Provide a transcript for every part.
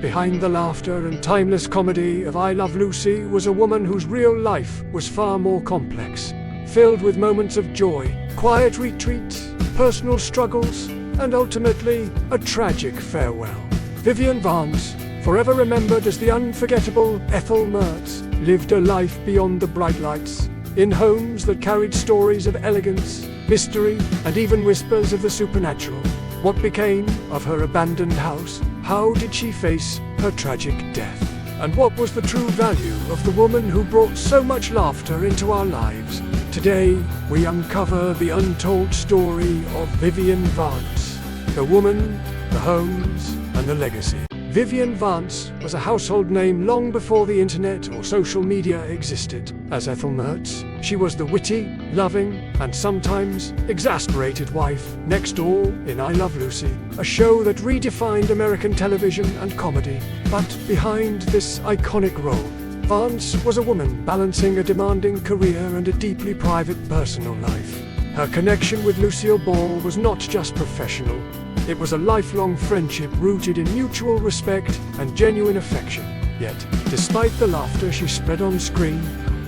Behind the laughter and timeless comedy of I Love Lucy was a woman whose real life was far more complex, filled with moments of joy, quiet retreats, personal struggles, and ultimately, a tragic farewell. Vivian Vance, forever remembered as the unforgettable Ethel Mertz, lived a life beyond the bright lights, in homes that carried stories of elegance, mystery, and even whispers of the supernatural. What became of her abandoned house? How did she face her tragic death? And what was the true value of the woman who brought so much laughter into our lives? Today, we uncover the untold story of Vivian Vance, the woman, the homes, and the legacy. Vivian Vance was a household name long before the internet or social media existed. As Ethel Mertz, she was the witty, loving, and sometimes exasperated wife next door in I Love Lucy, a show that redefined American television and comedy. But behind this iconic role, Vance was a woman balancing a demanding career and a deeply private personal life. Her connection with Lucille Ball was not just professional. It was a lifelong friendship rooted in mutual respect and genuine affection. Yet, despite the laughter she spread on screen,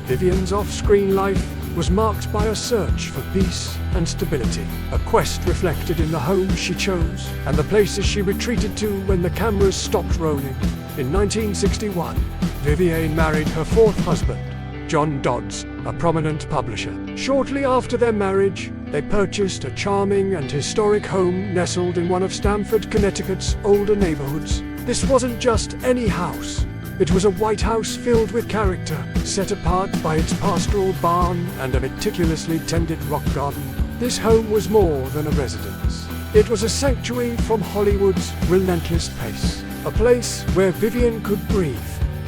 Vivian's off-screen life was marked by a search for peace and stability, a quest reflected in the homes she chose and the places she retreated to when the cameras stopped rolling. In 1961, Vivian married her fourth husband, John Dodds, a prominent publisher. Shortly after their marriage, they purchased a charming and historic home nestled in one of Stamford, Connecticut's older neighborhoods. This wasn't just any house. It was a White House filled with character, set apart by its pastoral barn and a meticulously tended rock garden. This home was more than a residence. It was a sanctuary from Hollywood's relentless pace, a place where Vivian could breathe.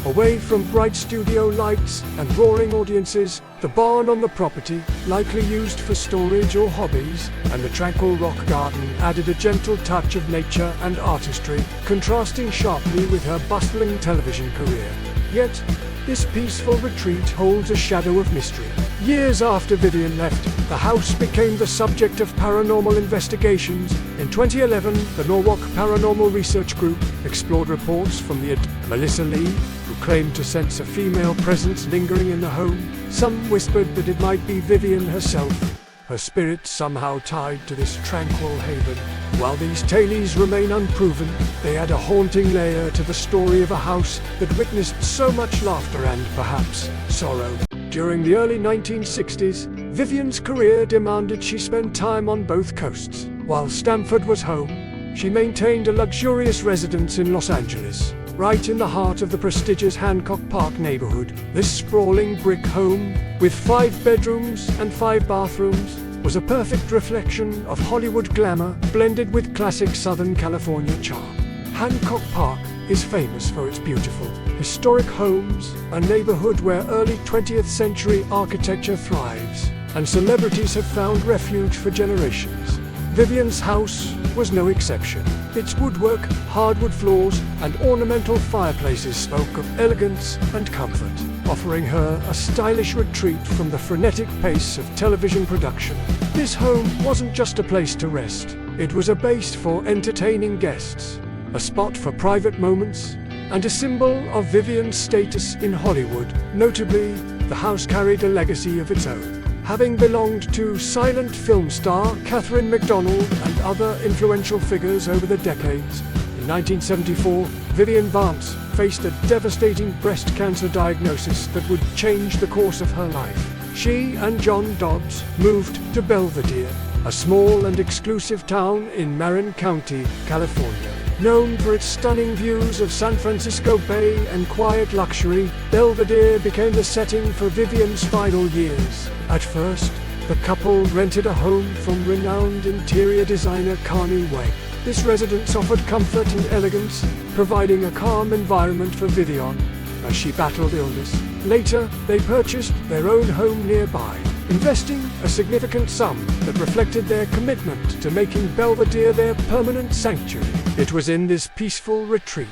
Away from bright studio lights and roaring audiences, the barn on the property, likely used for storage or hobbies, and the tranquil rock garden added a gentle touch of nature and artistry, contrasting sharply with her bustling television career. Yet, this peaceful retreat holds a shadow of mystery. Years after Vivian left, the house became the subject of paranormal investigations. In 2011, the Norwalk Paranormal Research Group explored reports from the Melissa Lee, who claimed to sense a female presence lingering in the home. Some whispered that it might be Vivian herself, her spirit somehow tied to this tranquil haven. While these tales remain unproven, they add a haunting layer to the story of a house that witnessed so much laughter and, perhaps, sorrow. During the early 1960s, Vivian's career demanded she spend time on both coasts. While Stamford was home, she maintained a luxurious residence in Los Angeles, right in the heart of the prestigious Hancock Park neighborhood. This sprawling brick home, with 5 bedrooms and 5 bathrooms, was a perfect reflection of Hollywood glamour blended with classic Southern California charm. Hancock Park is famous for its beautiful, historic homes, a neighborhood where early 20th century architecture thrives, and celebrities have found refuge for generations. Vivian's house was no exception. Its woodwork, hardwood floors, and ornamental fireplaces spoke of elegance and comfort, offering her a stylish retreat from the frenetic pace of television production. This home wasn't just a place to rest. It was a base for entertaining guests, a spot for private moments, and a symbol of Vivian's status in Hollywood. Notably, the house carried a legacy of its own. Having belonged to silent film star Catherine McDonald and other influential figures over the decades, in 1974, Vivian Vance faced a devastating breast cancer diagnosis that would change the course of her life. She and John Dodds moved to Belvedere, a small and exclusive town in Marin County, California. Known for its stunning views of San Francisco Bay and quiet luxury, Belvedere became the setting for Vivian's final years. At first, the couple rented a home from renowned interior designer Kanye West. This residence offered comfort and elegance, providing a calm environment for Vivian as she battled illness. Later, they purchased their own home nearby, investing a significant sum that reflected their commitment to making Belvedere their permanent sanctuary. It was in this peaceful retreat,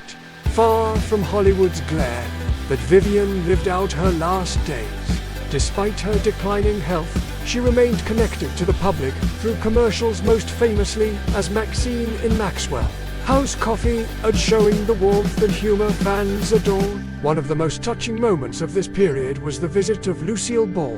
far from Hollywood's glare, that Vivian lived out her last days. Despite her declining health, she remained connected to the public through commercials, most famously as Maxine in Maxwell. house coffee, and showing the warmth and humor fans adore. One of the most touching moments of this period was the visit of Lucille Ball.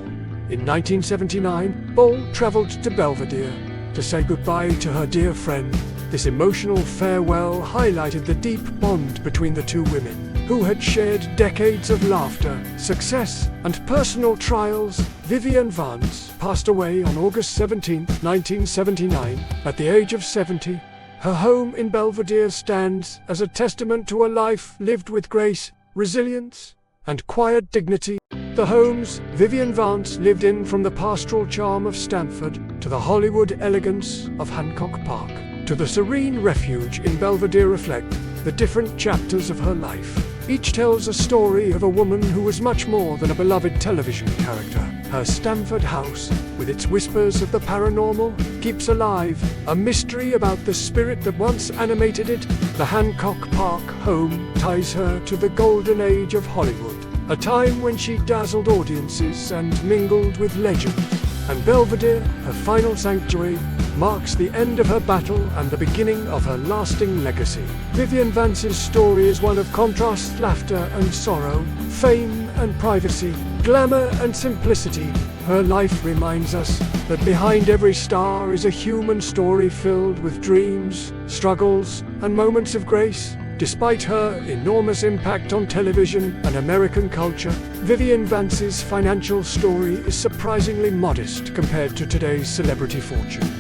In 1979, Ball traveled to Belvedere to say goodbye to her dear friend. This emotional farewell highlighted the deep bond between the two women, who had shared decades of laughter, success, and personal trials. Vivian Vance passed away on August 17, 1979, at the age of 70. Her home in Belvedere stands as a testament to a life lived with grace, resilience, and quiet dignity. The homes Vivian Vance lived in, from the pastoral charm of Stamford to the Hollywood elegance of Hancock Park to the serene refuge in Belvedere, reflect the different chapters of her life. Each tells a story of a woman who was much more than a beloved television character. Her Stamford house, with its whispers of the paranormal, keeps alive a mystery about the spirit that once animated it. The Hancock Park home ties her to the golden age of Hollywood, a time when she dazzled audiences and mingled with legends. And Belvedere, her final sanctuary, marks the end of her battle and the beginning of her lasting legacy. Vivian Vance's story is one of contrast, laughter and sorrow, fame and privacy, glamour and simplicity. Her life reminds us that behind every star is a human story filled with dreams, struggles, and moments of grace. Despite her enormous impact on television and American culture, Vivian Vance's financial story is surprisingly modest compared to today's celebrity fortunes.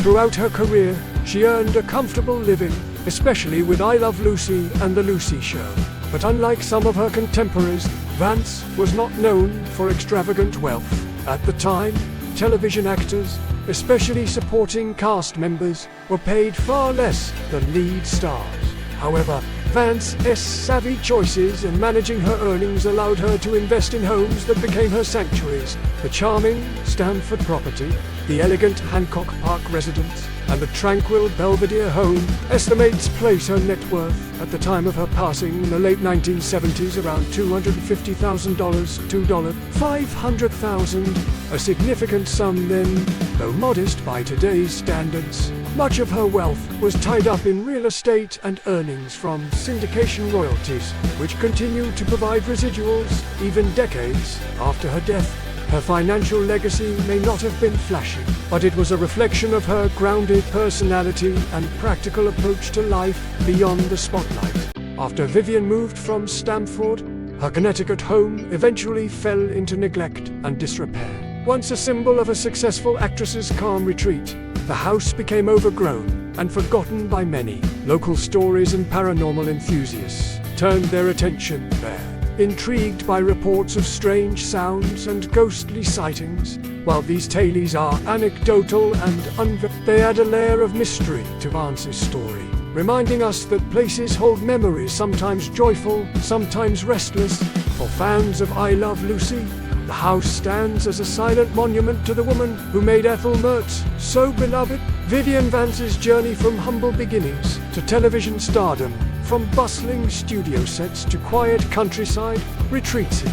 Throughout her career, she earned a comfortable living, especially with I Love Lucy and The Lucy Show. But unlike some of her contemporaries, Vance was not known for extravagant wealth. At the time, television actors, especially supporting cast members, were paid far less than lead stars. However, Vance's savvy choices in managing her earnings allowed her to invest in homes that became her sanctuaries. The charming Stamford property, the elegant Hancock Park residence, and the tranquil Belvedere home estimates place her net worth at the time of her passing in the late 1970s around $250,000 to $500,000, a significant sum then, though modest by today's standards. Much of her wealth was tied up in real estate and earnings from syndication royalties, which continued to provide residuals even decades after her death. Her financial legacy may not have been flashy, but it was a reflection of her grounded personality and practical approach to life beyond the spotlight. After Vivian moved from Stamford, her Connecticut home eventually fell into neglect and disrepair. Once a symbol of a successful actress's calm retreat, the house became overgrown and forgotten by many. Local stories and paranormal enthusiasts turned their attention there, intrigued by reports of strange sounds and ghostly sightings. While these tales are anecdotal and they add a layer of mystery to Vance's story, reminding us that places hold memories, sometimes joyful, sometimes restless. For fans of I Love Lucy, the house stands as a silent monument to the woman who made Ethel Mertz so beloved. Vivian Vance's journey from humble beginnings to television stardom, from bustling studio sets to quiet countryside retreats,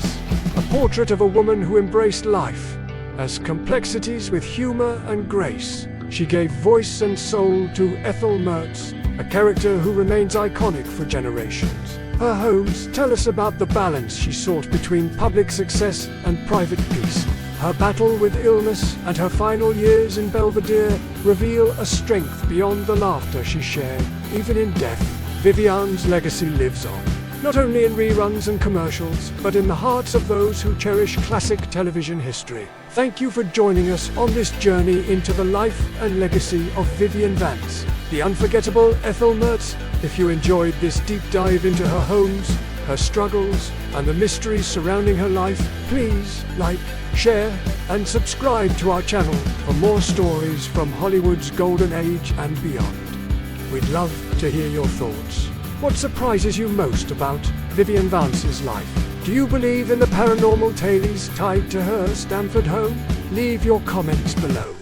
a portrait of a woman who embraced life as complexities with humor and grace. She gave voice and soul to Ethel Mertz, a character who remains iconic for generations. Her homes tell us about the balance she sought between public success and private peace. Her battle with illness and her final years in Belvedere reveal a strength beyond the laughter she shared. Even in death, Vivian's legacy lives on, not only in reruns and commercials, but in the hearts of those who cherish classic television history. Thank you for joining us on this journey into the life and legacy of Vivian Vance, the unforgettable Ethel Mertz. If you enjoyed this deep dive into her homes, her struggles, and the mysteries surrounding her life, please like, share, and subscribe to our channel for more stories from Hollywood's golden age and beyond. We'd love to hear your thoughts. What surprises you most about Vivian Vance's life? Do you believe in the paranormal tales tied to her Stamford home? Leave your comments below.